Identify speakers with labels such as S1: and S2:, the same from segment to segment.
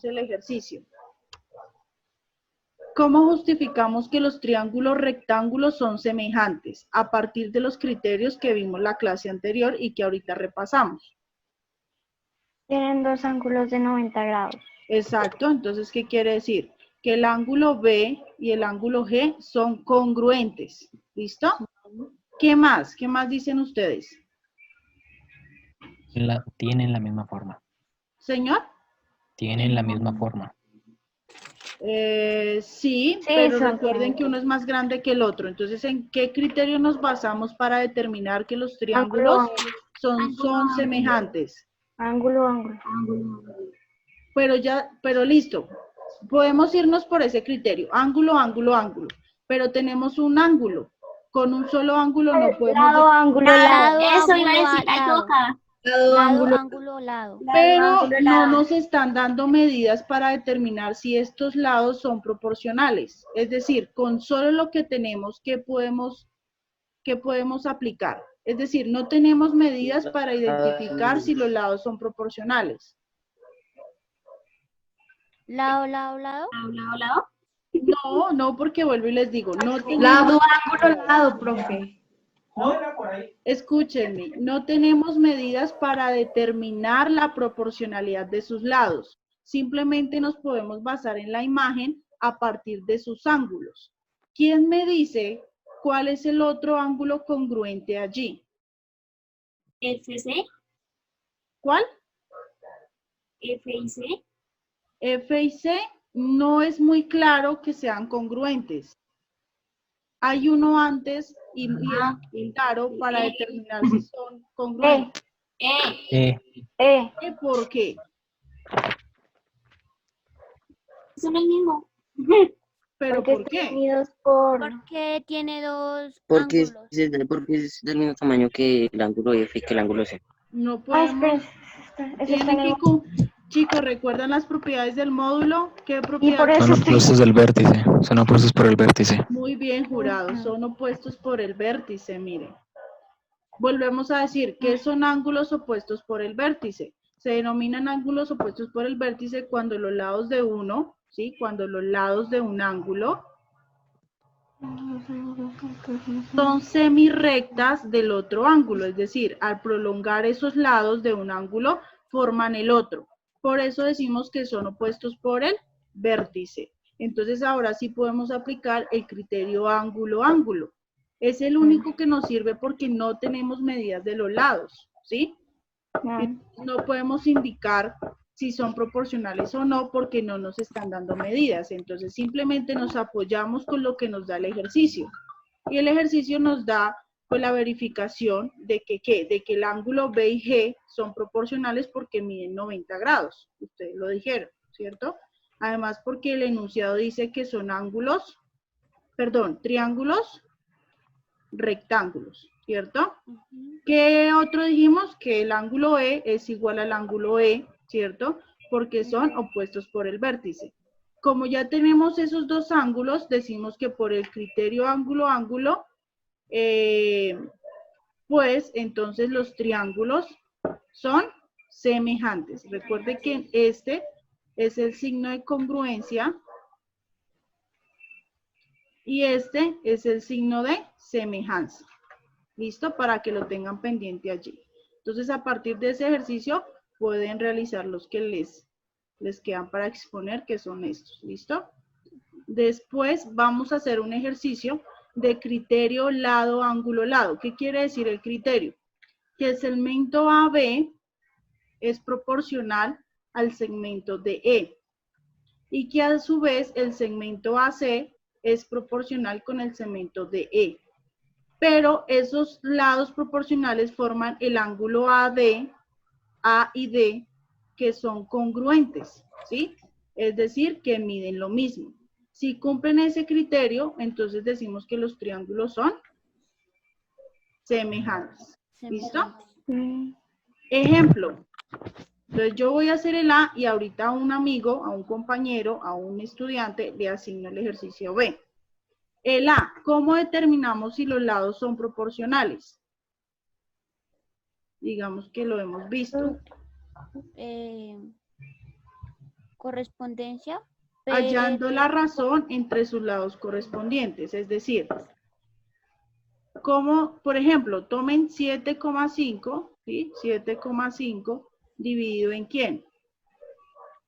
S1: el ejercicio. ¿Cómo justificamos que los triángulos rectángulos son semejantes? A partir de los criterios que vimos la clase anterior y que ahorita repasamos.
S2: Tienen dos ángulos de 90 grados.
S1: Exacto, entonces, ¿qué quiere decir? Que el ángulo B y el ángulo G son congruentes. ¿Listo? ¿Qué más? ¿Qué más dicen ustedes?
S3: Tienen la misma forma.
S1: ¿Señor?
S3: Tienen la misma forma.
S1: Sí, pero recuerden que uno es más grande que el otro. Entonces, ¿en qué criterio nos basamos para determinar que los triángulos son semejantes?
S2: Ángulo.
S1: Pero listo. Podemos irnos por ese criterio. Ángulo. Pero tenemos un ángulo. Con un solo ángulo no podemos...
S2: Lado.
S4: Eso iba a decir, está equivocada.
S2: Lado.
S1: Pero no nos están dando medidas para determinar si estos lados son proporcionales. Es decir, con solo lo que tenemos, ¿qué podemos aplicar? Es decir, no tenemos medidas para identificar si los lados son proporcionales.
S2: Lado.
S1: No, porque vuelvo y les digo, no tenemos...
S4: Lado, profe.
S1: Escúchenme, no tenemos medidas para determinar la proporcionalidad de sus lados. Simplemente nos podemos basar en la imagen a partir de sus ángulos. ¿Quién me dice cuál es el otro ángulo congruente allí?
S4: FC,
S1: ¿Cuál?
S4: F y C.
S1: F y C no es muy claro que sean congruentes. Hay uno antes y es muy claro para determinar si son congruentes. ¿Por qué?
S4: Son el mismo.
S1: ¿Pero por qué?
S2: Porque tiene dos
S5: Porque
S2: ángulos.
S5: porque es del mismo tamaño que el ángulo F y que el ángulo C.
S1: No podemos... Chicos, ¿recuerdan las propiedades del módulo? ¿Qué propiedades?
S3: Son opuestos del vértice. Son opuestos por el vértice.
S1: Muy bien, jurado. Son opuestos por el vértice, miren. Volvemos a decir, ¿qué son ángulos opuestos por el vértice? Se denominan ángulos opuestos por el vértice cuando los lados de uno, ¿sí? Cuando los lados de un ángulo son semirrectas del otro ángulo, es decir, al prolongar esos lados de un ángulo, forman el otro. Por eso decimos que son opuestos por el vértice. Entonces ahora sí podemos aplicar el criterio ángulo. Es el único que nos sirve porque no tenemos medidas de los lados, ¿sí? No podemos indicar si son proporcionales o no porque no nos están dando medidas. Entonces simplemente nos apoyamos con lo que nos da el ejercicio. Y el ejercicio nos da pues la verificación de que el ángulo B y G son proporcionales porque miden 90 grados. Ustedes lo dijeron, ¿cierto? Además porque el enunciado dice que son triángulos rectángulos, ¿cierto? ¿Qué otro dijimos? Que el ángulo E es igual al ángulo E, ¿cierto? Porque son opuestos por el vértice. Como ya tenemos esos dos ángulos, decimos que por el criterio ángulo, pues entonces los triángulos son semejantes. Recuerde que este es el signo de congruencia y este es el signo de semejanza. ¿Listo? Para que lo tengan pendiente allí. Entonces, a partir de ese ejercicio, pueden realizar los que les quedan para exponer, que son estos. ¿Listo? Después vamos a hacer un ejercicio de criterio lado, ángulo, lado. ¿Qué quiere decir el criterio? Que el segmento AB es proporcional al segmento DE. Y que a su vez el segmento AC es proporcional con el segmento DE. Pero esos lados proporcionales forman el ángulo AD, A y D, que son congruentes, ¿sí? Es decir, que miden lo mismo. Si cumplen ese criterio, entonces decimos que los triángulos son semejantes. ¿Listo? Ejemplo. Entonces yo voy a hacer el A y ahorita a un amigo, a un compañero, a un estudiante le asigno el ejercicio B. El A, ¿cómo determinamos si los lados son proporcionales? Digamos que lo hemos visto.
S2: Correspondencia.
S1: Hallando la razón entre sus lados correspondientes. Es decir, como, por ejemplo, tomen 7,5, ¿sí? 7,5 dividido en ¿quién?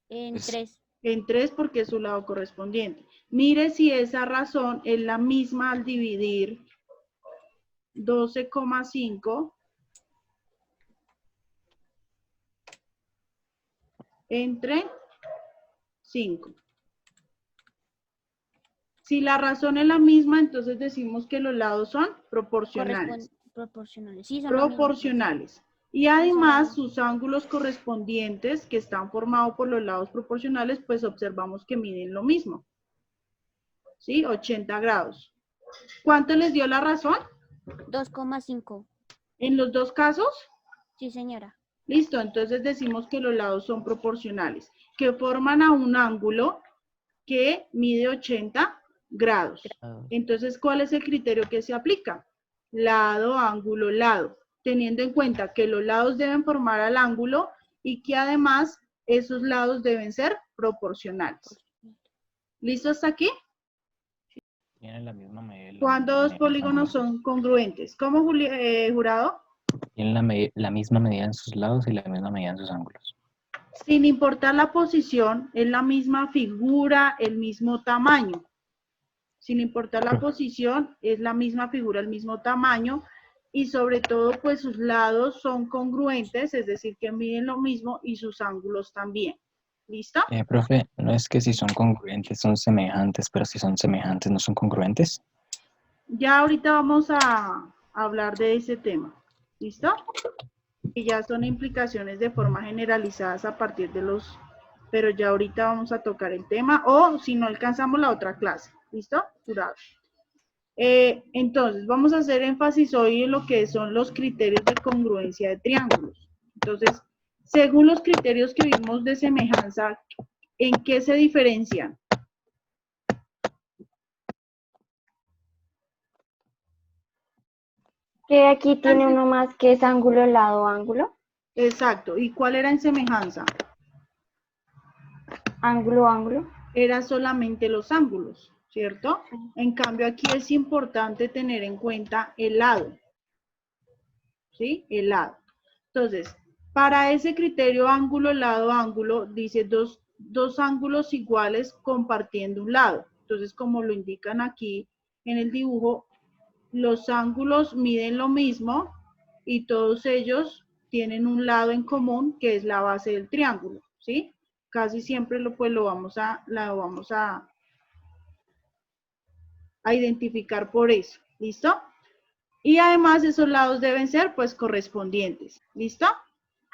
S2: En
S3: Es-
S2: 3.
S1: En 3 porque es su lado correspondiente. Mire si esa razón es la misma al dividir 12,5 entre 5. Si la razón es la misma, entonces decimos que los lados son proporcionales.
S2: Proporcionales. Sí, son lo mismo,
S1: Proporcionales. Y
S2: son
S1: además
S2: lo
S1: sus ángulos correspondientes que están formados por los lados proporcionales, pues observamos que miden lo mismo. ¿Sí? 80 grados. ¿Cuánto les dio la razón?
S2: 2,5.
S1: En los dos casos.
S2: Sí, señora.
S1: Listo, entonces decimos que los lados son proporcionales, que forman a un ángulo que mide 80 grados. Entonces, ¿cuál es el criterio que se aplica? Lado, ángulo, lado, teniendo en cuenta que los lados deben formar al ángulo y que además esos lados deben ser proporcionales. ¿Listo hasta aquí?
S3: Tienen la misma medida.
S1: ¿Cuándo dos polígonos son congruentes? ¿Cómo, jurado?
S3: Tienen la misma medida en sus lados y la misma medida en sus ángulos.
S1: Sin importar la posición, es la misma figura, el mismo tamaño. Sin importar la posición, es la misma figura, el mismo tamaño. Y sobre todo, pues sus lados son congruentes, es decir, que miden lo mismo y sus ángulos también. ¿Listo?
S3: Profe, no es que si son congruentes son semejantes, pero si son semejantes no son congruentes.
S1: Ya ahorita vamos a hablar de ese tema. ¿Listo? Y ya son implicaciones de forma generalizadas a partir de los... Pero ya ahorita vamos a tocar el tema, o si no alcanzamos la otra clase. ¿Listo? Jurado. Entonces, vamos a hacer énfasis hoy en lo que son los criterios de congruencia de triángulos. Entonces, según los criterios que vimos de semejanza, ¿en qué se diferencian?
S2: Que aquí tiene uno más que es ángulo, lado, ángulo.
S1: Exacto. ¿Y cuál era en semejanza?
S2: Ángulo, ángulo.
S1: Era solamente los ángulos, ¿cierto? En cambio, aquí es importante tener en cuenta el lado. ¿Sí? El lado. Entonces, para ese criterio ángulo, lado, ángulo, dice dos ángulos iguales compartiendo un lado. Entonces, como lo indican aquí en el dibujo, los ángulos miden lo mismo y todos ellos tienen un lado en común que es la base del triángulo, ¿sí? Casi siempre lo vamos a identificar por eso, ¿listo? Y además esos lados deben ser pues correspondientes, ¿listo?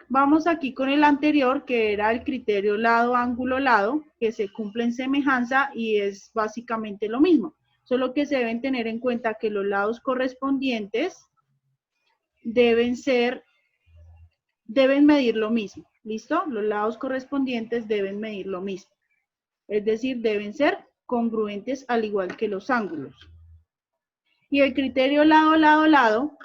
S1: Vamos aquí con el anterior que era el criterio lado, ángulo, lado, que se cumple en semejanza y es básicamente lo mismo. Solo que se deben tener en cuenta que los lados correspondientes deben medir lo mismo, ¿listo? Los lados correspondientes deben medir lo mismo. Es decir, deben ser congruentes al igual que los ángulos. Y el criterio lado, lado, lado,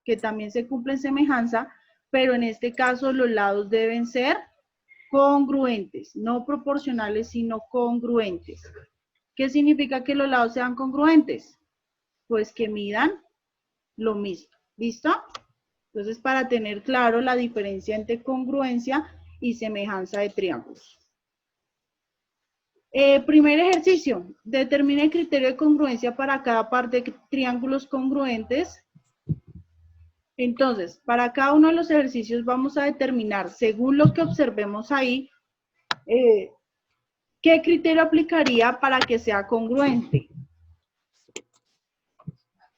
S1: que también se cumple en semejanza, pero en este caso los lados deben ser congruentes, no proporcionales, sino congruentes. ¿Qué significa que los lados sean congruentes? Pues que midan lo mismo. ¿Listo? Entonces, para tener claro la diferencia entre congruencia y semejanza de triángulos. Primer ejercicio. Determina el criterio de congruencia para cada par de triángulos congruentes. Entonces, para cada uno de los ejercicios vamos a determinar, según lo que observemos ahí, ¿qué criterio aplicaría para que sea congruente?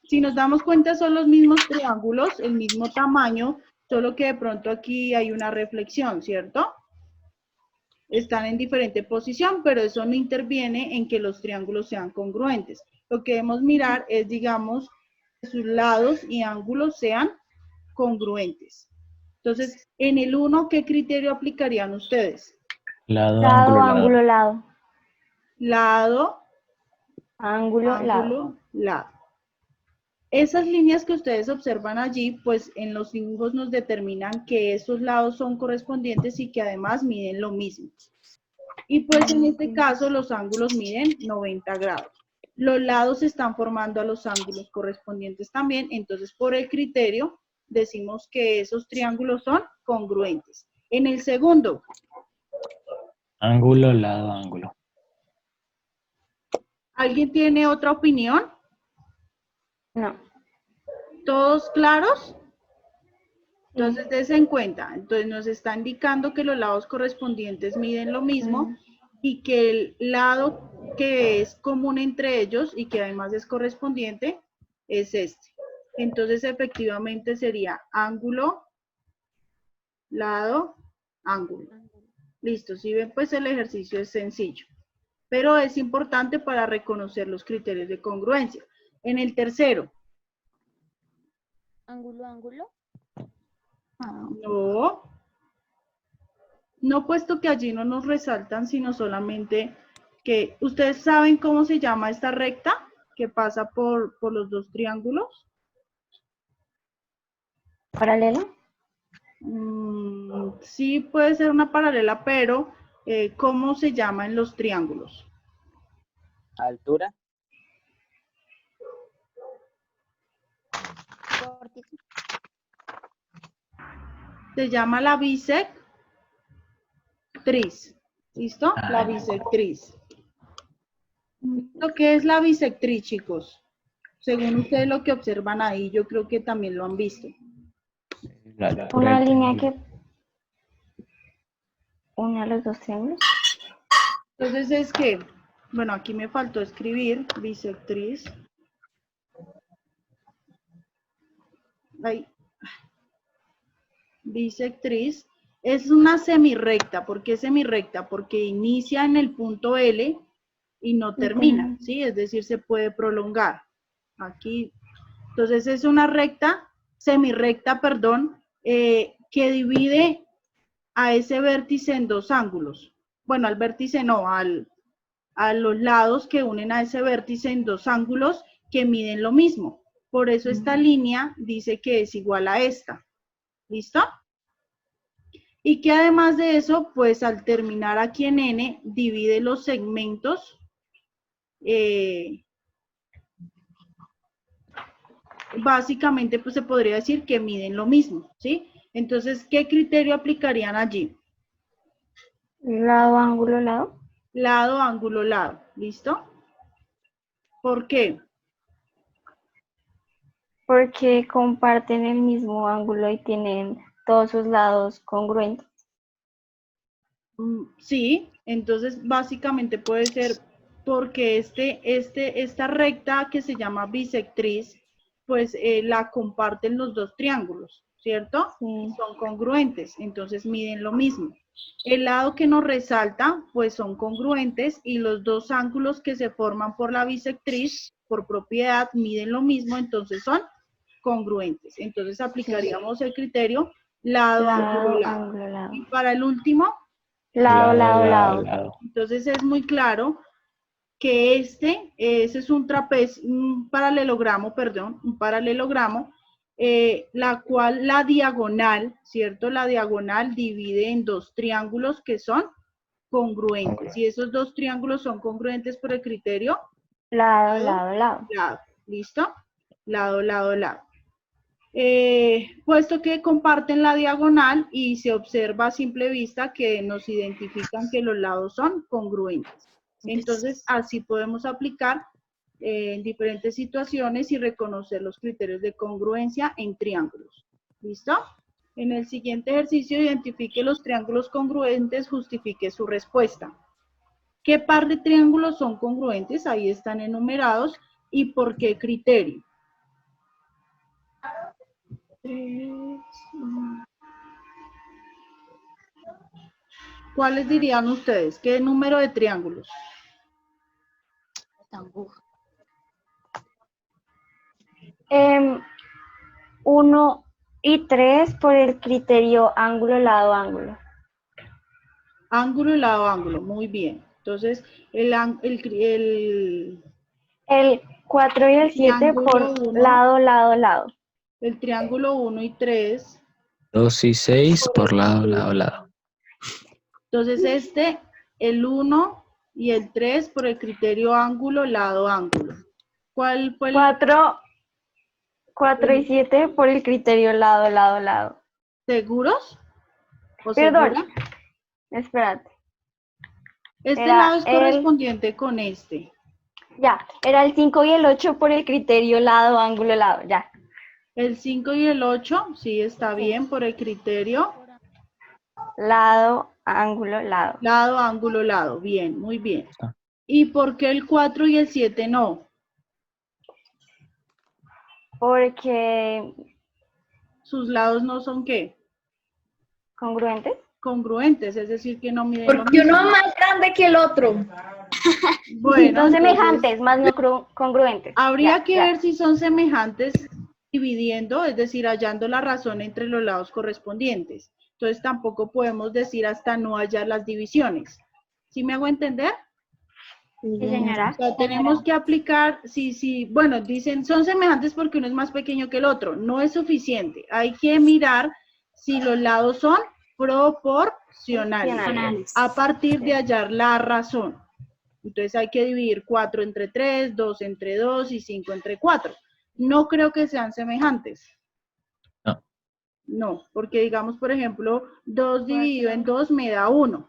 S1: Si nos damos cuenta, son los mismos triángulos, el mismo tamaño, solo que de pronto aquí hay una reflexión, ¿cierto? Están en diferente posición, pero eso no interviene en que los triángulos sean congruentes. Lo que debemos mirar es, digamos, que sus lados y ángulos sean congruentes. Entonces, en el 1, ¿qué criterio aplicarían ustedes?
S3: Lado,
S2: Lado,
S3: ángulo,
S2: ángulo, lado.
S1: Lado,
S2: Ángulo, lado.
S1: ángulo, lado. Esas líneas que ustedes observan allí, pues en los dibujos nos determinan que esos lados son correspondientes y que además miden lo mismo. Y pues en este caso los ángulos miden 90 grados. Los lados están formando a los ángulos correspondientes también, entonces por el criterio decimos que esos triángulos son congruentes. En el segundo,
S3: Ángulo, lado, ángulo.
S1: ¿alguien tiene otra opinión?
S2: No.
S1: ¿Todos claros? Entonces, dense en cuenta. Entonces, nos está indicando que los lados correspondientes miden lo mismo y que el lado que es común entre ellos y que además es correspondiente es este. Entonces, efectivamente sería ángulo, lado, ángulo. Listo. Si ven, pues el ejercicio es sencillo. Pero es importante para reconocer los criterios de congruencia. En el tercero.
S6: Ángulo, ángulo.
S1: No, puesto que allí no nos resaltan, sino solamente que, ¿ustedes saben cómo se llama esta recta que pasa por los dos triángulos?
S2: ¿Paralelo?
S1: Sí, puede ser una paralela, pero ¿cómo se llama en los triángulos?
S5: Altura.
S1: Se llama la bisectriz. ¿Listo? La bisectriz. ¿Qué es la bisectriz, chicos? Según ustedes lo que observan ahí, yo creo que también lo han visto.
S3: La altura
S2: Una
S3: del
S2: línea
S3: triángulo.
S2: que une a los dos triángulos.
S1: Entonces es que, bueno, aquí me faltó escribir bisectriz. Ahí. Bisectriz es una semirrecta. ¿Por qué semirrecta? Porque inicia en el punto L y no termina, ¿sí? Es decir, se puede prolongar. Aquí. Entonces es una recta, semirrecta, perdón, que divide a ese vértice en dos ángulos. Bueno, al vértice no, a los lados que unen a ese vértice en dos ángulos que miden lo mismo. Por eso esta línea dice que es igual a esta. ¿Listo? Y que además de eso, pues al terminar aquí en N, divide los segmentos básicamente pues se podría decir que miden lo mismo, ¿sí? Entonces, ¿qué criterio aplicarían allí?
S2: Lado, ángulo, lado.
S1: Lado, ángulo, lado. ¿Listo? ¿Por qué?
S2: Porque comparten el mismo ángulo y tienen todos sus lados congruentes.
S1: Sí, entonces básicamente puede ser porque esta recta que se llama bisectriz, pues la comparten los dos triángulos, ¿cierto?
S2: Sí.
S1: Son congruentes, entonces miden lo mismo. El lado que nos resalta, pues son congruentes y los dos ángulos que se forman por la bisectriz, por propiedad, miden lo mismo, entonces son congruentes. Entonces aplicaríamos el criterio lado, ángulo, lado.
S2: Ángulo, lado.
S1: Y para el último,
S2: Lado, lado, lado.
S1: entonces es muy claro que ese es un paralelogramo, la cual la diagonal, ¿cierto? La diagonal divide en dos triángulos que son congruentes. Y esos dos triángulos son congruentes por el criterio
S2: Lado, lado, lado.
S1: lado. ¿Listo? Lado, lado, lado. Puesto que comparten la diagonal y se observa a simple vista que nos identifican que los lados son congruentes. Entonces, así podemos aplicar en diferentes situaciones y reconocer los criterios de congruencia en triángulos. ¿Listo? En el siguiente ejercicio, identifique los triángulos congruentes, justifique su respuesta. ¿Qué par de triángulos son congruentes? Ahí están enumerados. ¿Y por qué criterio? ¿Cuáles dirían ustedes? ¿Qué número de triángulos?
S2: 1 y 3 por el criterio ángulo, lado, ángulo.
S1: Ángulo y lado, ángulo. Muy bien. Entonces, el
S2: 4 y el 7
S1: triángulo
S2: por
S1: uno.
S2: lado, lado, lado.
S1: El triángulo 1 y 3.
S3: 2 y 6 por lado, lado, lado.
S1: Entonces, el 1 y el 3 por el criterio ángulo, lado, ángulo. ¿Cuál fue el
S2: 4 y 7 por el criterio lado, lado, lado.
S1: seguros? ¿O
S2: Perdón,
S1: segura?
S2: espérate.
S1: Este
S2: Era
S1: lado es
S2: el-
S1: correspondiente con este.
S2: Ya, era el 5 y el 8 por el criterio lado, ángulo, lado, ya.
S1: El 5 y el 8, sí, está bien por el criterio
S2: Lado, ángulo, lado.
S1: lado, ángulo, lado. Bien, muy bien.
S3: Ah.
S1: ¿Y por qué el 4 y el 7 no?
S2: Porque
S1: Sus lados no son ¿qué?
S2: congruentes.
S1: Congruentes, es decir, que no miden lo
S4: Porque uno
S1: mismo.
S4: es más grande que el otro.
S1: Bueno,
S2: Son
S1: entonces,
S2: semejantes, más no congruentes.
S1: habría
S2: Ya,
S1: que
S2: ya.
S1: ver si son semejantes dividiendo, es decir, hallando la razón entre los lados correspondientes. Entonces tampoco podemos decir hasta no hallar las divisiones. ¿Sí me hago entender?
S2: Sí, señora.
S1: O sea, tenemos que aplicar, bueno, dicen son semejantes porque uno es más pequeño que el otro. No es suficiente. Hay que mirar si los lados son proporcionales a partir de hallar la razón. Entonces hay que dividir 4 entre 3, 2 entre 2 y 5 entre 4. No creo que sean semejantes.
S3: No.
S1: No, porque digamos, por ejemplo, 2 dividido en 2 me da 1.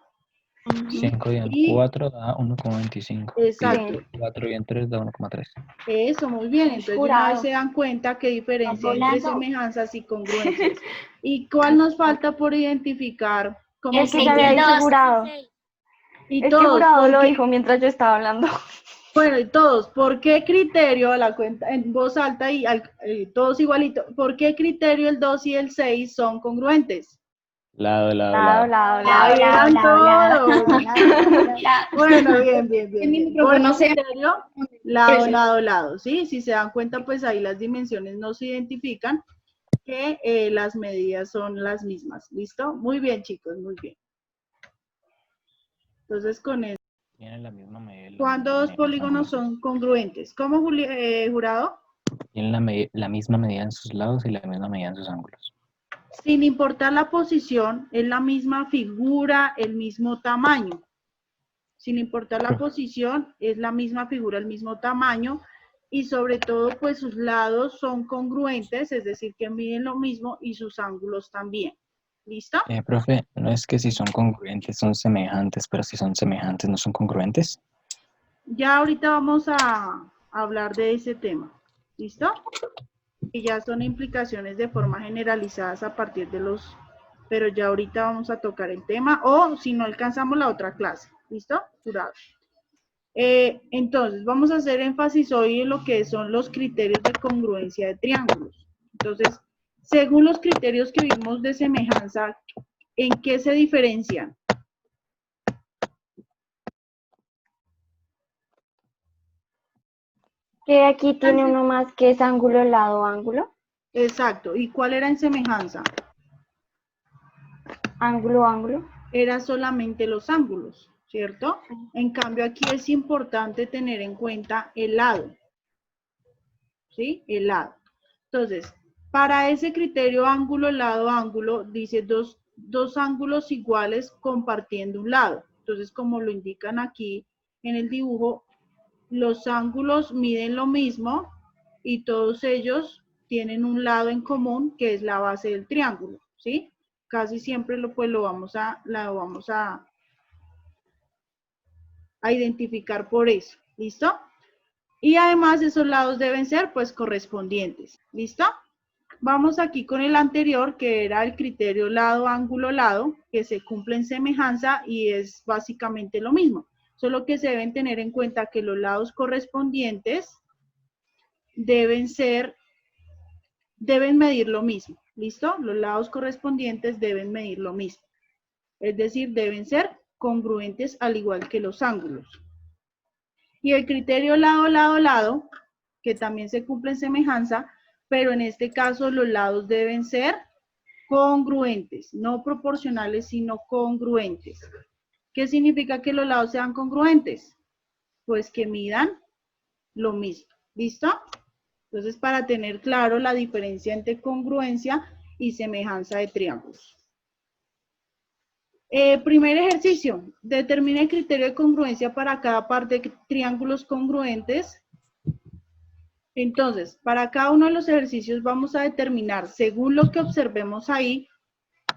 S3: 5 y en
S1: Y-
S3: 4 da 1,25.
S1: Exacto.
S3: 4 y en 3 da 1,3.
S1: Eso, muy bien. Entonces, de una vez se dan cuenta qué diferencia hay entre semejanzas y congruencias. ¿Y cuál nos falta por identificar? Como
S2: Es que ya había dicho jurado.
S1: Y
S2: Es que
S1: todos,
S2: jurado lo
S1: porque-
S2: dijo mientras yo estaba hablando.
S1: Bueno, y todos, ¿por qué criterio a la cuenta en voz alta y todos igualitos? ¿Por qué criterio el 2 y el 6 son congruentes?
S3: Lado, lado,
S2: Lado,
S3: lado.
S2: lado, lado.
S1: Ahí eran todos. Bueno, bien, bien, bien.
S4: Mi
S1: bien.
S4: micrófono
S1: Por
S4: se-
S1: criterio, lado, lado, lado, ¿sí? Si se dan cuenta, pues ahí las dimensiones no se identifican, que las medidas son las mismas. ¿Listo? Muy bien, chicos, muy bien. Entonces, con eso,
S3: Tienen la misma medida.
S1: ¿cuándo dos polígonos son congruentes? ¿Cómo, jurado?
S3: Tienen la misma medida en sus lados y la misma medida en sus ángulos.
S1: Sin importar la posición, es la misma figura, el mismo tamaño. Sin importar la posición, es la misma figura, el mismo tamaño, y sobre todo, pues sus lados son congruentes, es decir, que miden lo mismo, y sus ángulos también. ¿Listo?
S3: Profe, no es que si son congruentes son semejantes, pero si son semejantes no son congruentes.
S1: Ya ahorita vamos a hablar de ese tema. ¿Listo? Y ya son implicaciones de forma generalizadas a partir de los... Pero ya ahorita vamos a tocar el tema, o si no alcanzamos la otra clase. ¿Listo? Jurado. Entonces, vamos a hacer énfasis hoy en lo que son los criterios de congruencia de triángulos. Entonces, según los criterios que vimos de semejanza, ¿en qué se diferencian?
S2: Que aquí tiene uno más que es ángulo, lado, ángulo.
S1: Exacto. ¿Y cuál era en semejanza?
S2: Ángulo, ángulo.
S1: Era solamente los ángulos, ¿cierto? En cambio, aquí es importante tener en cuenta el lado. ¿Sí? El lado. Entonces, para ese criterio ángulo, lado, ángulo, dice dos ángulos iguales compartiendo un lado. Entonces, como lo indican aquí en el dibujo, los ángulos miden lo mismo y todos ellos tienen un lado en común que es la base del triángulo, ¿sí? Casi siempre lo vamos a identificar por eso, ¿listo? Y además esos lados deben ser pues correspondientes, ¿listo? Vamos aquí con el anterior que era el criterio lado, ángulo, lado, que se cumple en semejanza y es básicamente lo mismo. Solo que se deben tener en cuenta que los lados correspondientes deben medir lo mismo, ¿listo? Los lados correspondientes deben medir lo mismo. Es decir, deben ser congruentes al igual que los ángulos. Y el criterio lado, lado, lado, que también se cumple en semejanza, pero en este caso los lados deben ser congruentes, no proporcionales, sino congruentes. ¿Qué significa que los lados sean congruentes? Pues que midan lo mismo. ¿Listo? Entonces, para tener claro la diferencia entre congruencia y semejanza de triángulos. Primer ejercicio, determine el criterio de congruencia para cada par de triángulos congruentes. Entonces, para cada uno de los ejercicios vamos a determinar, según lo que observemos ahí,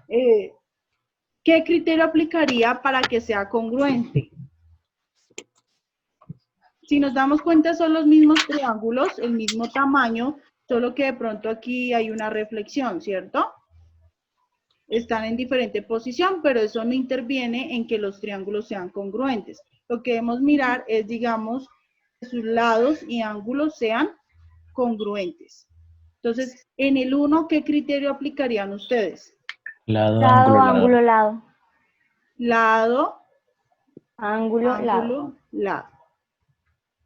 S1: qué criterio aplicaría para que sea congruente. Si nos damos cuenta, son los mismos triángulos, el mismo tamaño, solo que de pronto aquí hay una reflexión, ¿cierto? Están en diferente posición, pero eso no interviene en que los triángulos sean congruentes. Lo que debemos mirar es, digamos, que sus lados y ángulos sean congruentes. Entonces, en el 1, ¿qué criterio aplicarían ustedes?
S3: Lado,
S2: Lado,
S3: ángulo, lado.
S2: ángulo, lado.
S1: Lado,
S2: Ángulo, lado.
S1: ángulo, lado.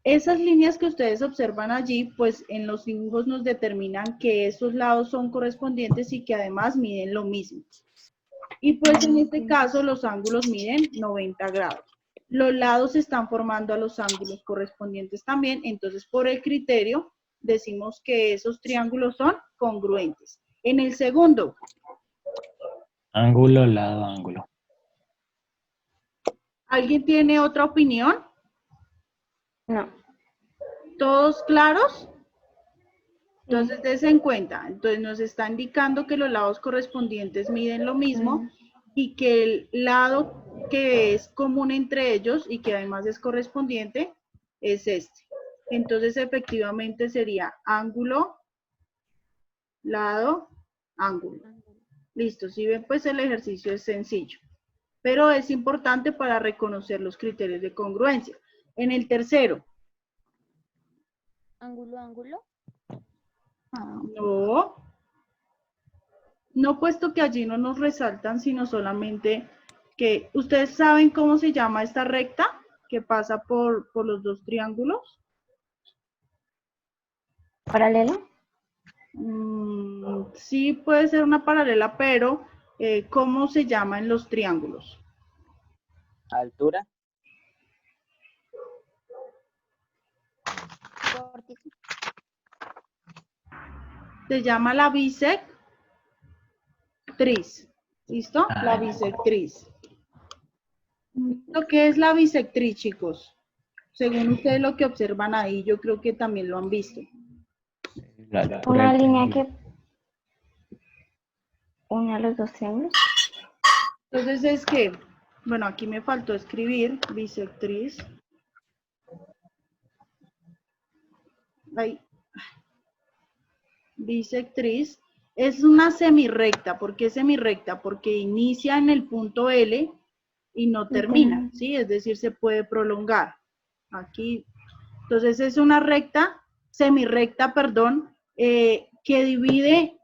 S1: Esas líneas que ustedes observan allí, pues en los dibujos nos determinan que esos lados son correspondientes y que además miden lo mismo. Y pues en este caso los ángulos miden 90 grados. Los lados están formando a los ángulos correspondientes también, entonces por el criterio decimos que esos triángulos son congruentes. En el segundo.
S3: Ángulo, lado, ángulo.
S1: ¿Alguien tiene otra opinión?
S2: No.
S1: ¿Todos claros? Entonces, des en cuenta. Entonces, nos está indicando que los lados correspondientes miden lo mismo y que el lado que es común entre ellos y que además es correspondiente es este. Entonces, efectivamente sería ángulo, lado, ángulo. Listo. Si ven, pues el ejercicio es sencillo. Pero es importante para reconocer los criterios de congruencia. En el tercero.
S6: Ángulo, ángulo.
S1: No. No, puesto que allí no nos resaltan, sino solamente que ustedes saben cómo se llama esta recta que pasa por los dos triángulos.
S2: ¿Paralelo?
S1: Sí, puede ser una paralela, pero ¿cómo se llama en los triángulos?
S7: Altura.
S6: Vórtice.
S1: Se llama la bisectriz. ¿Listo? La bisectriz. ¿Lo que es la bisectriz, chicos? Según ustedes lo que observan ahí, yo creo que también lo han visto.
S2: Una línea que une a los dos triángulos.
S1: Entonces es que, bueno, aquí me faltó escribir bisectriz. Ahí. Bisectriz es una semirrecta. ¿Por qué semirrecta? Porque inicia en el punto L y no termina, ¿sí? Es decir, se puede prolongar. Aquí, entonces es una recta, semirrecta, perdón, que divide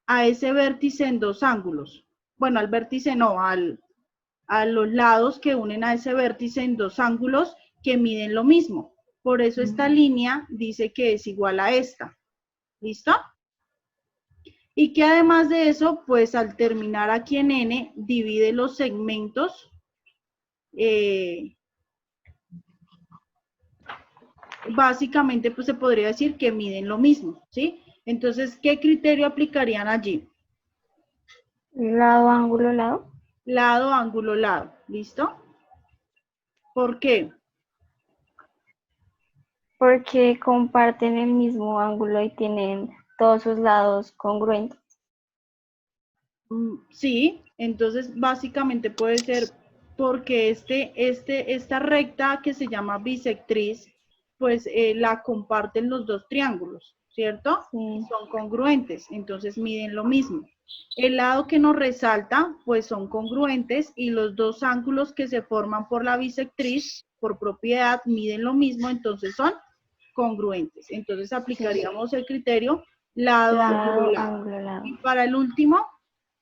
S1: a ese vértice en dos ángulos. Bueno, al vértice no, a los lados que unen a ese vértice en dos ángulos que miden lo mismo. Por eso esta línea dice que es igual a esta. ¿Listo? Y que además de eso, pues al terminar aquí en N, divide los segmentos básicamente, pues se podría decir que miden lo mismo, ¿sí? Entonces, ¿qué criterio aplicarían allí?
S2: Lado, ángulo, lado.
S1: Lado, ángulo, lado. ¿Listo? ¿Por qué?
S2: Porque comparten el mismo ángulo y tienen todos sus lados congruentes.
S1: Sí, entonces básicamente puede ser porque esta recta que se llama bisectriz, pues la comparten los dos triángulos, ¿cierto?
S2: Sí.
S1: Son congruentes, entonces miden lo mismo. El lado que nos resalta, pues son congruentes y los dos ángulos que se forman por la bisectriz, por propiedad, miden lo mismo, entonces son congruentes. Entonces aplicaríamos el criterio lado, ángulo, lado.
S2: Ángulo, lado.
S1: Y para el último,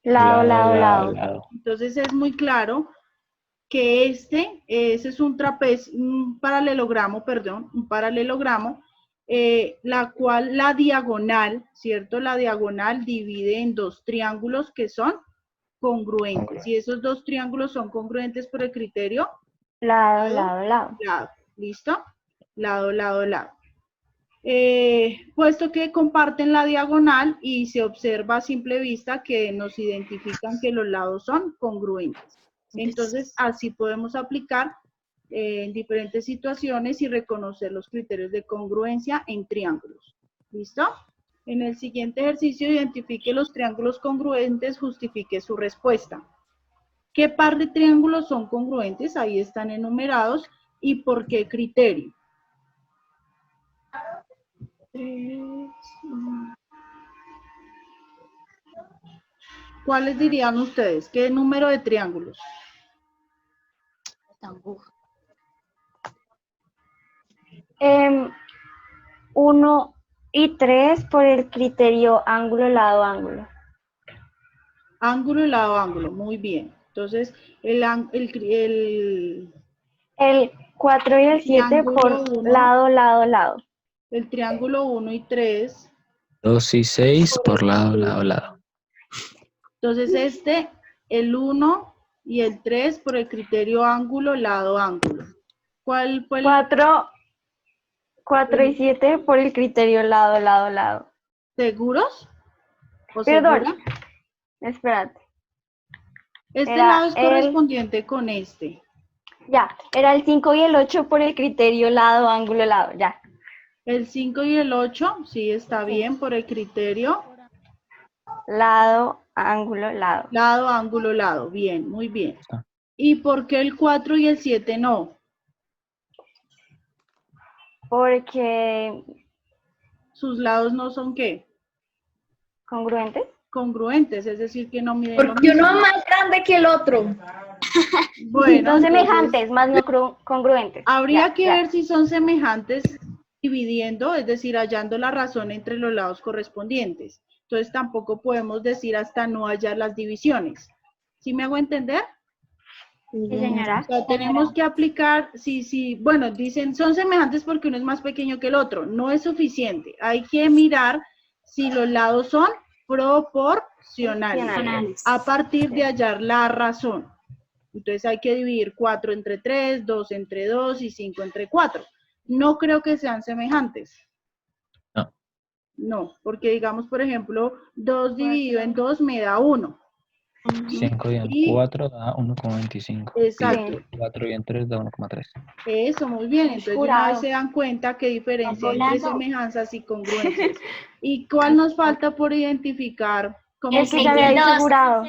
S2: Lado, lado, lado.
S1: entonces es muy claro que ese es un trapecio, un paralelogramo, la cual la diagonal, ¿cierto? La diagonal divide en dos triángulos que son congruentes. Y esos dos triángulos son congruentes por el criterio
S2: Lado, lado, lado.
S1: lado. ¿Listo? Lado, lado, lado. Puesto que comparten la diagonal y se observa a simple vista que nos identifican que los lados son congruentes. Entonces, así podemos aplicar en diferentes situaciones y reconocer los criterios de congruencia en triángulos. ¿Listo? En el siguiente ejercicio, identifique los triángulos congruentes, justifique su respuesta. ¿Qué par de triángulos son congruentes? Ahí están enumerados. ¿Y por qué criterio? ¿Cuáles dirían ustedes? ¿Qué número de triángulos?
S2: 1 y 3 por el criterio ángulo, lado, ángulo.
S1: Ángulo y lado, ángulo. Muy bien. Entonces, el
S2: 4 y el 7
S1: triángulo
S2: por
S1: uno.
S2: lado, lado, lado.
S1: el triángulo 1 y 3.
S3: 2 y 6 por lado, lado, lado.
S1: Entonces, el 1 y el 3 por el criterio ángulo, lado, ángulo. ¿Cuál fue el
S2: 4 y 7 por el criterio lado, lado, lado.
S1: seguros? ¿O
S2: Perdón.
S1: segura?
S2: Espérate.
S1: Este
S2: Era
S1: lado es
S2: el-
S1: correspondiente con este.
S2: Ya, era el 5 y el 8 por el criterio lado, ángulo, lado. Ya.
S1: El 5 y el 8, sí, está bien, por el criterio
S2: Lado, ángulo, lado.
S1: lado, ángulo, lado. Bien, muy bien.
S3: Ah.
S1: ¿Y por qué el 4 y el 7 no?
S2: Porque
S1: Sus lados no son, ¿qué?
S2: congruentes.
S1: Congruentes, es decir, que no miden lo
S4: Porque
S1: mismo.
S4: uno es más grande que el otro.
S1: Bueno,
S2: Son
S1: entonces,
S2: semejantes, más no congruentes.
S1: habría
S2: Ya,
S1: que
S2: ya.
S1: ver si son semejantes dividiendo, es decir, hallando la razón entre los lados correspondientes. Entonces tampoco podemos decir hasta no hallar las divisiones. ¿Sí me hago entender?
S2: Sí, señora.
S1: O sea, tenemos que aplicar, bueno, dicen son semejantes porque uno es más pequeño que el otro. No es suficiente. Hay que mirar si los lados son proporcionales. A partir de hallar la razón. Entonces hay que dividir 4 entre 3, 2 entre 2 y 5 entre 4. No creo que sean semejantes.
S3: No.
S1: No, porque digamos, por ejemplo, 2 dividido en 2 me da 1.
S3: 5 y en
S1: Y-
S3: 4 da 1,25.
S1: Exacto.
S3: Y 4 y en 3 da 1,3.
S1: Eso, muy bien. Entonces, de una vez se dan cuenta qué diferencia hay entre semejanzas y congruencias. ¿Y cuál nos falta por identificar? ¿Cómo
S2: Es que ya había dicho jurado.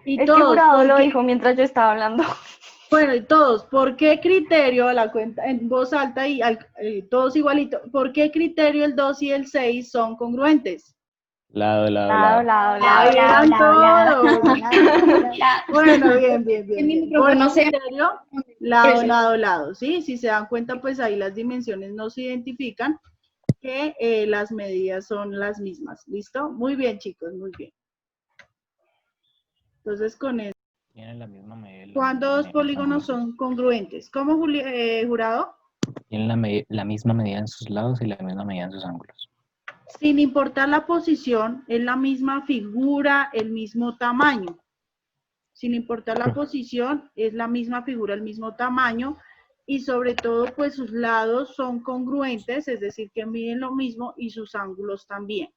S1: Y
S2: Es que
S1: todos,
S2: jurado lo
S1: ¿por qué?
S2: dijo mientras yo estaba hablando.
S1: Bueno, y todos, ¿por qué criterio, a la cuenta en voz alta y todos igualitos, ¿por qué criterio el 2 y el 6 son congruentes?
S3: Lado, lado,
S2: Lado,
S3: lado.
S2: lado,
S1: Ahí
S2: lado.
S1: eran
S2: lado,
S1: todos. Bueno, bien.
S4: mi
S1: Por
S4: micrófono
S1: el
S4: se-
S1: criterio, lado. ¿Sí? Si se dan cuenta, pues ahí las dimensiones no se identifican, que las medidas son las mismas. ¿Listo? Muy bien, chicos, muy bien. Entonces, con eso,
S3: Tienen la misma medida.
S1: ¿cuándo dos polígonos son congruentes? ¿Cómo, jurado?
S3: Tienen la misma medida en sus lados y la misma medida en sus ángulos.
S1: Sin importar la posición, es la misma figura, el mismo tamaño. Sin importar la posición, es la misma figura, el mismo tamaño. Y sobre todo, pues sus lados son congruentes, es decir, que miden lo mismo y sus ángulos también.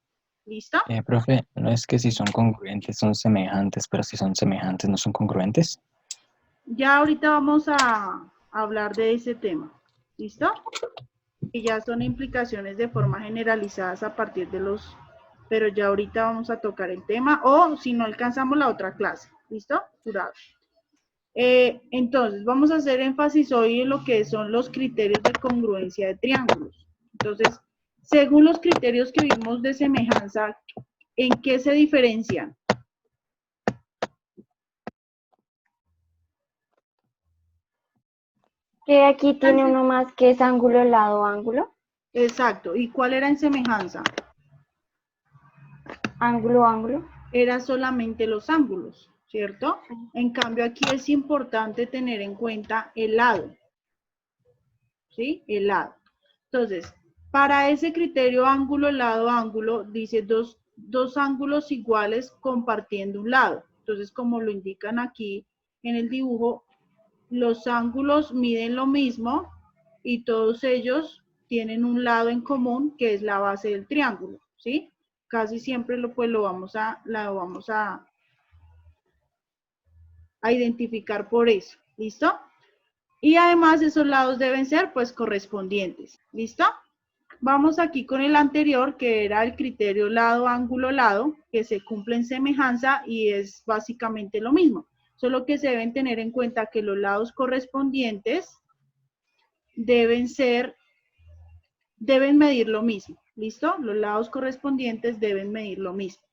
S1: ¿Listo?
S3: Profe, no es que si son congruentes son semejantes, pero si son semejantes no son congruentes.
S1: Ya ahorita vamos a hablar de ese tema. ¿Listo? Y ya son implicaciones de forma generalizadas a partir de los... Pero ya ahorita vamos a tocar el tema, o si no alcanzamos la otra clase. ¿Listo? Jurado. Entonces, vamos a hacer énfasis hoy en lo que son los criterios de congruencia de triángulos. Entonces, según los criterios que vimos de semejanza, ¿en qué se diferencian?
S2: Que aquí tiene uno más que es ángulo, lado, ángulo.
S1: Exacto. ¿Y cuál era en semejanza?
S2: Ángulo, ángulo.
S1: Era solamente los ángulos, ¿cierto? En cambio, aquí es importante tener en cuenta el lado. ¿Sí? El lado. Entonces, para ese criterio ángulo, lado, ángulo, dice dos ángulos iguales compartiendo un lado. Entonces, como lo indican aquí en el dibujo, los ángulos miden lo mismo y todos ellos tienen un lado en común que es la base del triángulo, ¿sí? Casi siempre lo vamos a a identificar por eso, ¿listo? Y además esos lados deben ser pues correspondientes, ¿listo? Vamos aquí con el anterior, que era el criterio lado, ángulo, lado, que se cumple en semejanza y es básicamente lo mismo. Solo que se deben tener en cuenta que los lados correspondientes deben medir lo mismo, ¿listo? Los lados correspondientes deben medir lo mismo.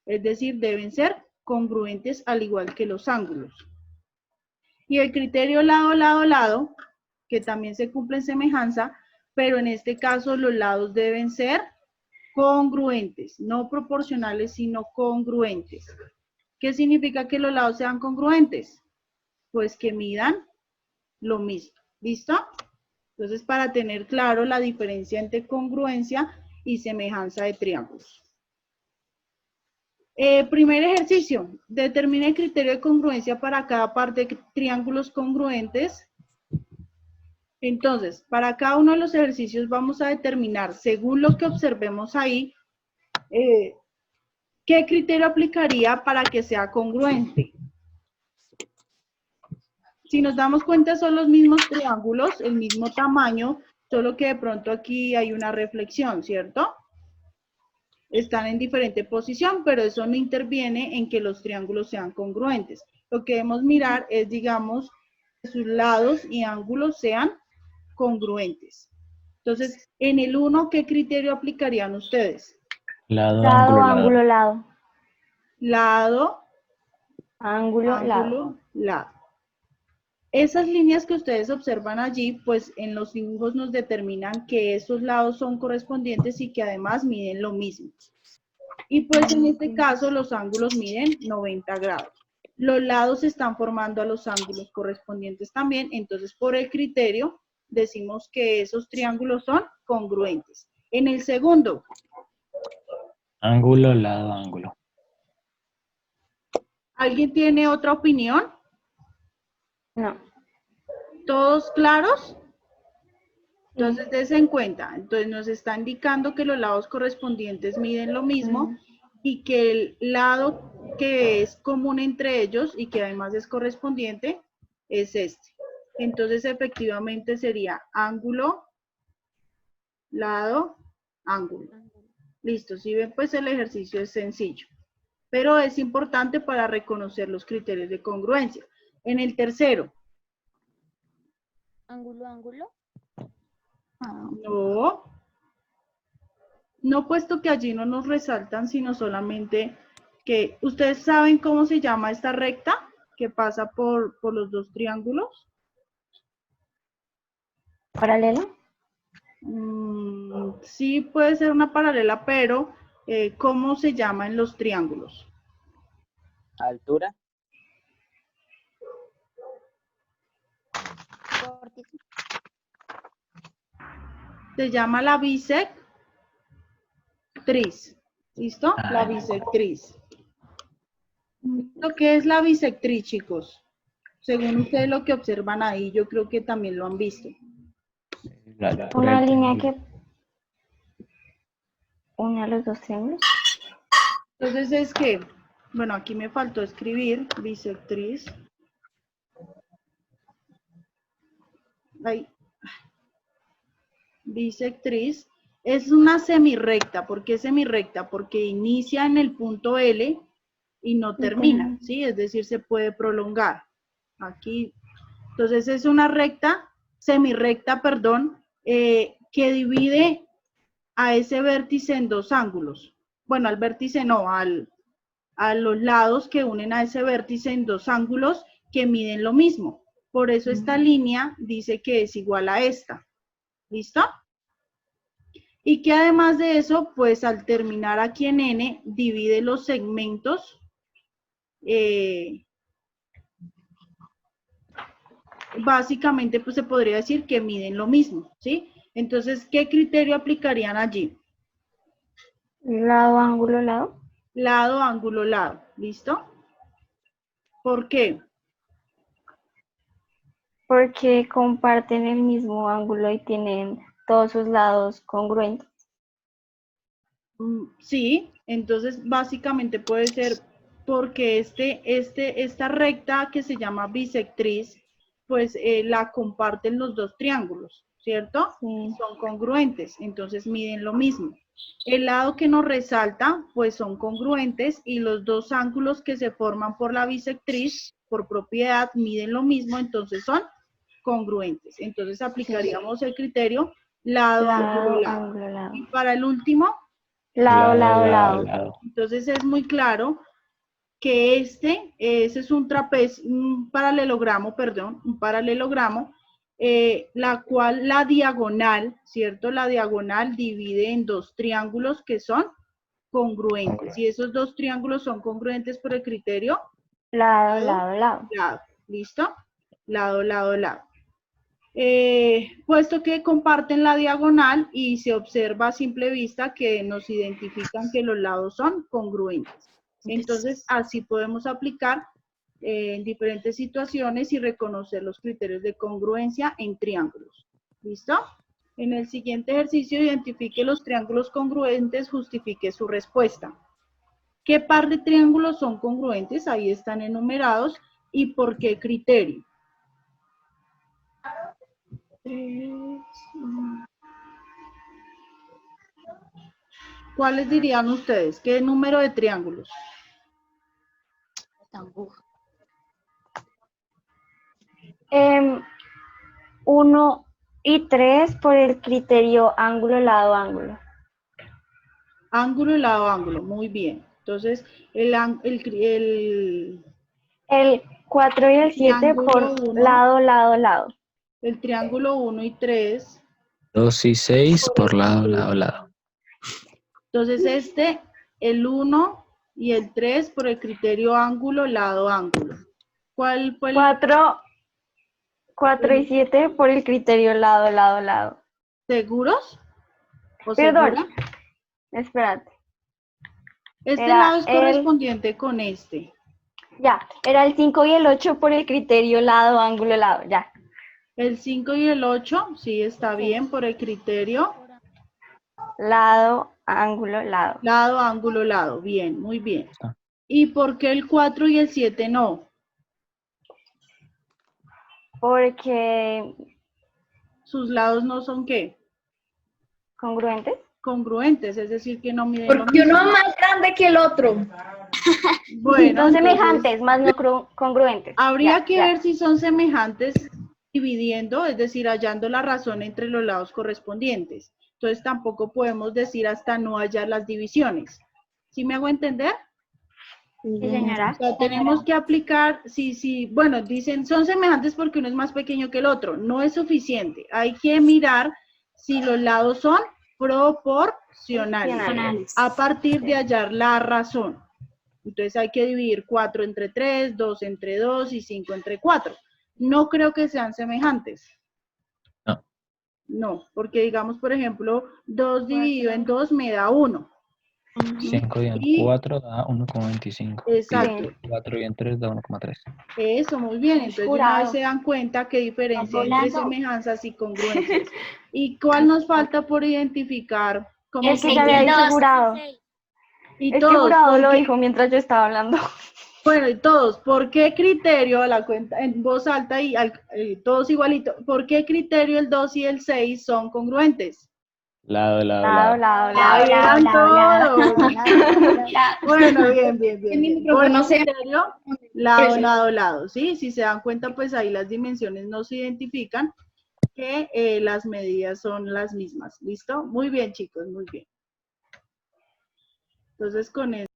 S1: Es decir, deben ser congruentes al igual que los ángulos. Y el criterio lado, lado, lado, que también se cumple en semejanza, pero en este caso los lados deben ser congruentes, no proporcionales, sino congruentes. ¿Qué significa que los lados sean congruentes? Pues que midan lo mismo, ¿listo? Entonces, para tener claro la diferencia entre congruencia y semejanza de triángulos. Primer ejercicio, determine el criterio de congruencia para cada parte de triángulos congruentes. Entonces, para cada uno de los ejercicios vamos a determinar, según lo que observemos ahí, qué criterio aplicaría para que sea congruente. Si nos damos cuenta, son los mismos triángulos, el mismo tamaño, solo que de pronto aquí hay una reflexión, ¿cierto? Están en diferente posición, pero eso no interviene en que los triángulos sean congruentes. Lo que debemos mirar es, digamos, que sus lados y ángulos sean congruentes. Entonces, en el 1, ¿qué criterio aplicarían ustedes?
S3: Lado,
S2: Lado,
S3: ángulo, lado.
S2: ángulo, lado.
S1: Lado,
S2: Ángulo, lado.
S1: ángulo, lado. Esas líneas que ustedes observan allí, pues en los dibujos nos determinan que esos lados son correspondientes y que además miden lo mismo. Y pues en este caso los ángulos miden 90 grados. Los lados están formando a los ángulos correspondientes también, entonces por el criterio decimos que esos triángulos son congruentes. En el segundo.
S3: Ángulo, lado, ángulo.
S1: ¿Alguien tiene otra opinión?
S2: No.
S1: ¿Todos claros? Entonces, des en cuenta. Entonces, nos está indicando que los lados correspondientes miden lo mismo y que el lado que es común entre ellos y que además es correspondiente es este. Entonces, efectivamente sería ángulo, lado, ángulo. Listo. Si ven, pues el ejercicio es sencillo. Pero es importante para reconocer los criterios de congruencia. En el tercero.
S6: Ángulo, ángulo.
S1: No. No, puesto que allí no nos resaltan, sino solamente que ustedes saben cómo se llama esta recta que pasa por los dos triángulos.
S2: ¿Paralelo?
S1: Sí, puede ser una paralela, pero ¿cómo se llama en los triángulos?
S7: Altura.
S1: Se llama la bisectriz. ¿Listo? La bisectriz. ¿Lo que es la bisectriz, chicos? Según ustedes lo que observan ahí, yo creo que también lo han visto.
S3: La altura
S2: Una
S3: del
S2: línea
S3: triángulo.
S2: que une a los dos triángulos.
S1: Entonces es que, bueno, aquí me faltó escribir bisectriz. Ahí. Bisectriz es una semirrecta. ¿Por qué semirrecta? Porque inicia en el punto L y no termina, ¿sí? Es decir, se puede prolongar. Aquí, entonces es una recta, semirrecta, perdón, que divide a ese vértice en dos ángulos. Bueno, al vértice no, a los lados que unen a ese vértice en dos ángulos que miden lo mismo. Por eso esta línea dice que es igual a esta. ¿Listo? Y que además de eso, pues al terminar aquí en N, divide los segmentos básicamente pues se podría decir que miden lo mismo, ¿sí? Entonces, ¿qué criterio aplicarían allí?
S2: Lado, ángulo, lado.
S1: Lado, ángulo, lado. ¿Listo? ¿Por qué?
S2: Porque comparten el mismo ángulo y tienen todos sus lados congruentes.
S1: Sí, entonces básicamente puede ser porque esta recta que se llama bisectriz, pues la comparten los dos triángulos, ¿cierto?
S2: Sí.
S1: Son congruentes, entonces miden lo mismo. El lado que nos resalta, pues son congruentes y los dos ángulos que se forman por la bisectriz, por propiedad, miden lo mismo, entonces son congruentes. Entonces aplicaríamos el criterio lado, ángulo, lado.
S2: Ángulo, lado.
S1: Y para el último,
S2: Lado.
S1: entonces es muy claro que ese es un paralelogramo, la cual la diagonal, ¿cierto? La diagonal divide en dos triángulos que son congruentes. Y esos dos triángulos son congruentes por el criterio
S2: Lado.
S1: ¿listo? Lado. Puesto que comparten la diagonal y se observa a simple vista que nos identifican que los lados son congruentes. Entonces, así podemos aplicar en diferentes situaciones y reconocer los criterios de congruencia en triángulos. ¿Listo? En el siguiente ejercicio, identifique los triángulos congruentes, justifique su respuesta. ¿Qué par de triángulos son congruentes? Ahí están enumerados. ¿Y por qué criterio? ¿Cuáles dirían ustedes? ¿Qué número de triángulos?
S2: 1 y 3 por el criterio ángulo, lado.
S1: Ángulo y lado, ángulo. Muy bien. Entonces, el
S2: 4 y el 7
S1: Triángulo
S2: por
S1: uno.
S2: lado.
S1: el triángulo 1 y 3.
S3: 2 y 6 por lado.
S1: Entonces, el 1 y el 3 por el criterio ángulo, lado, ángulo. ¿Cuál fue el
S2: 4 y 7 por el criterio lado.
S1: seguros? ¿O
S2: Perdón.
S1: segura?
S2: Espérate.
S1: Este
S2: Era
S1: lado es
S2: el-
S1: correspondiente con este.
S2: Ya, era el 5 y el 8 por el criterio ángulo, ya.
S1: El 5 y el 8, sí, está bien, por el criterio
S2: Lado, ángulo, lado.
S1: lado, ángulo, lado. Bien, muy bien.
S3: Ah.
S1: ¿Y por qué el 4 y el 7 no?
S2: Porque
S1: Sus lados no son, ¿qué?
S2: congruentes.
S1: Congruentes, es decir, que no miden lo
S4: Porque
S1: mismo.
S4: uno es más grande que el otro.
S1: Bueno,
S2: Son
S1: entonces,
S2: semejantes, más no congruentes.
S1: habría
S2: Ya,
S1: que
S2: ya.
S1: ver si son semejantes dividiendo, es decir, hallando la razón entre los lados correspondientes. Entonces tampoco podemos decir hasta no hallar las divisiones. ¿Sí me hago entender?
S2: Sí, señora.
S1: O sea, tenemos que aplicar, bueno, dicen son semejantes porque uno es más pequeño que el otro. No es suficiente. Hay que mirar si los lados son proporcionales. A partir de hallar la razón. Entonces hay que dividir 4 entre 3, 2 entre 2 y 5 entre 4. No creo que sean semejantes.
S3: No.
S1: No, porque digamos, por ejemplo, 2 dividido en 2 me da 1.
S3: 5 y en
S1: Y-
S3: 4 da 1,25.
S1: Exacto.
S3: 4 y en 3 da 1,3.
S1: Eso, muy bien. Entonces, de una vez se dan cuenta que diferencia entre semejanzas y congruencias. ¿Y cuál nos falta por identificar? Como
S2: Es que ya había dicho jurado.
S1: Y
S2: Es que
S1: todos,
S2: jurado lo
S1: porque-
S2: dijo mientras yo estaba hablando.
S1: Bueno, y todos, ¿por qué criterio, a la cuenta en voz alta y todos igualito, por qué criterio el 2 y el 6 son congruentes?
S3: Lado.
S1: Ahí eran todos. Bueno, bien. Por
S4: micrófono se-
S1: criterio, lado, ¿sí? Si se dan cuenta, pues ahí las dimensiones no se identifican, que las medidas son las mismas, ¿listo? Muy bien, chicos, muy bien. Entonces, con eso.